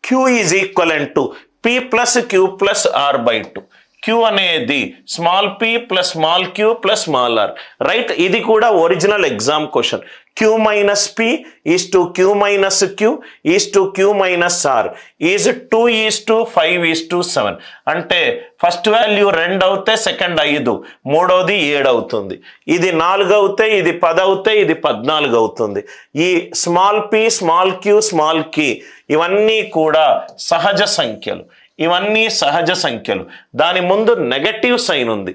Queue is equivalent to P plus Q plus R by 2. Q అనేది small P plus small Q plus small R, right? ఇది కూడా original exam question. Q minus P is to Q minus Q is to Q minus R is 2:5:7. అంటే first value 2 అవుతే second 5, మూడోది 7 అవుతుంది. ఇది 4 అవుతే ఇది 10 అవుతే ఇది 14 అవుతుంది. ఈ small P small queue small కి ఇవన్నీ కూడా సహజ సంఖ్యలు. ఇవన్నీ సహజ సంఖ్యలు. దాని ముందు నెగటివ్ సైన్ ఉంది,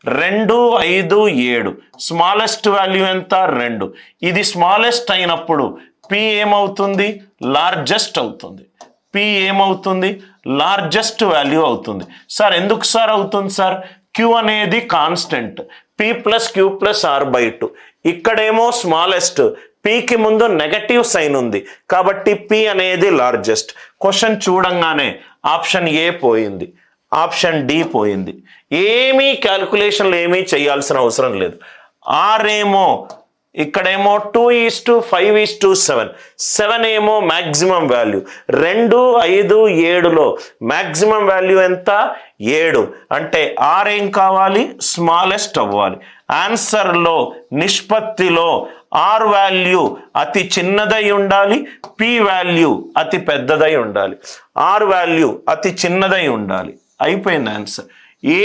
2, 5, 7. స్మాలెస్ట్ వాల్యూ ఎంత? 2. ఇది స్మాలెస్ట్ అయినప్పుడు పి ఏమవుతుంది? లార్జెస్ట్ అవుతుంది. పి ఏమవుతుంది? లార్జెస్ట్ వాల్యూ అవుతుంది. సార్ ఎందుకు సార్ అవుతుంది సార్? క్యూ అనేది constant, P plus Q plus R by 2. ఇక్కడేమో స్మాలెస్ట్, పీకి ముందు నెగటివ్ సైన్ ఉంది కాబట్టి పి అనేది లార్జెస్ట్. క్వశ్చన్ చూడంగానే ఆప్షన్ ఏ పోయింది, ఆప్షన్ డి పోయింది. ఏమీ క్యాల్కులేషన్లు ఏమీ చేయాల్సిన అవసరం లేదు. ఆర్ ఏమో ఇక్కడేమో 2:5:7. 7 ఏమో మ్యాక్సిమం వాల్యూ. 2, 5, 7లో మ్యాక్సిమం వాల్యూ ఎంత? 7. అంటే ఆర్ ఏం కావాలి? స్మాలెస్ట్ అవ్వాలి. ఆన్సర్లో నిష్పత్తిలో ఆర్ వాల్యూ అతి చిన్నదై ఉండాలి, పి వాల్యూ అతి పెద్దదై ఉండాలి. ఆర్ వాల్యూ అతి చిన్నదై ఉండాలి. అయిపోయింది ఆన్సర్.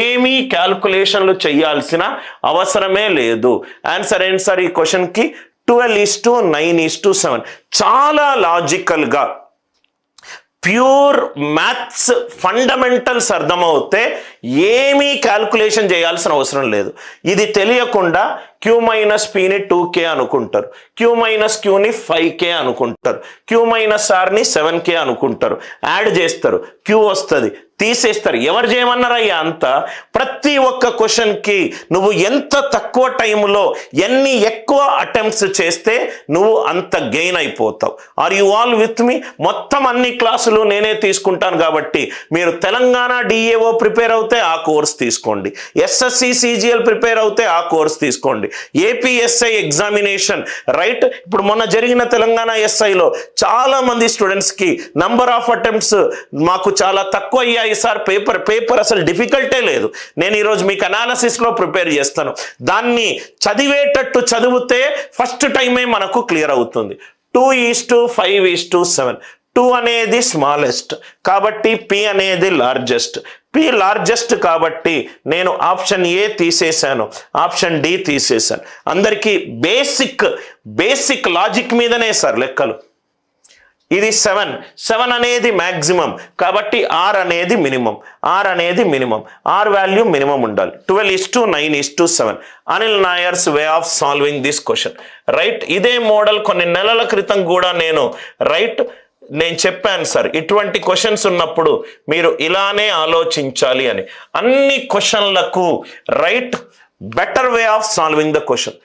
ఏమీ క్యాల్కులేషన్లు చేయాల్సిన అవసరమే లేదు. ఆన్సర్ ఏంటి సార్ ఈ క్వశ్చన్కి? 12:9:7. చాలా లాజికల్గా ప్యూర్ మ్యాథ్స్ ఫండమెంటల్స్ అర్థమవుతే ఏమీ క్యాల్కులేషన్ చేయాల్సిన అవసరం లేదు. ఇది తెలియకుండా క్యూ మైనస్ పిని 2K అనుకుంటారు, క్యూ మైనస్ క్యూని 5K అనుకుంటారు, క్యూ మైనస్ ఆర్ని 7K అనుకుంటారు. యాడ్ చేస్తారు, క్యూ వస్తుంది, తీసేస్తారు. ఎవరు చేయమన్నారయ్యా అంతా? ప్రతి ఒక్క క్వశ్చన్కి నువ్వు ఎంత తక్కువ టైంలో ఎన్ని ఎక్కువ అటెంప్ట్స్ చేస్తే నువ్వు అంత గెయిన్ అయిపోతావు. Are you all with me? మొత్తం అన్ని క్లాసులు నేనే తీసుకుంటాను కాబట్టి మీరు తెలంగాణ డిఏఓ ప్రిపేర్ అవుతే ఆ కోర్స్ తీసుకోండి, ఎస్ఎస్సి సిజిఎల్ ప్రిపేర్ అవుతే ఆ కోర్స్ తీసుకోండి, ఏపీఎస్ఐ ఎగ్జామినేషన్, రైట్? ఇప్పుడు మొన్న జరిగిన తెలంగాణ ఎస్ఐలో చాలా మంది స్టూడెంట్స్కి నంబర్ ఆఫ్ అటెంప్ట్స్ మాకు చాలా తక్కువ అయ్యాయి సార్. పేపర్ అసలు డిఫికల్టే లేదు. నేను ఈరోజు మీకు అనాలిసిస్లో ప్రిపేర్ చేస్తాను. దాన్ని చదివేటట్టు చదివితే ఫస్ట్ టైమే మనకు క్లియర్ అవుతుంది. 2:5:7. 2 అనేది స్మాలెస్ట్ కాబట్టి పి అనేది లార్జెస్ట్. పి లార్జెస్ట్ కాబట్టి నేను ఆప్షన్ ఏ తీసేశాను, ఆప్షన్ డి తీసేశాను. అందరికీ బేసిక్ లాజిక్ మీదనే సార్ లెక్కలు. ఇది 7 అనేది మ్యాక్సిమం కాబట్టి ఆర్ అనేది మినిమం. ఆర్ వాల్యూ మినిమం ఉండాలి. 12:9:7. Anil Nair's way of solving this question, right? ఇదే మోడల్ కొన్ని నెలల క్రితం కూడా నేను చెప్పాను సార్, ఇటువంటి క్వశ్చన్స్ ఉన్నప్పుడు మీరు ఇలానే ఆలోచించాలి అని. అన్ని క్వశ్చన్లకు right better way of solving the question.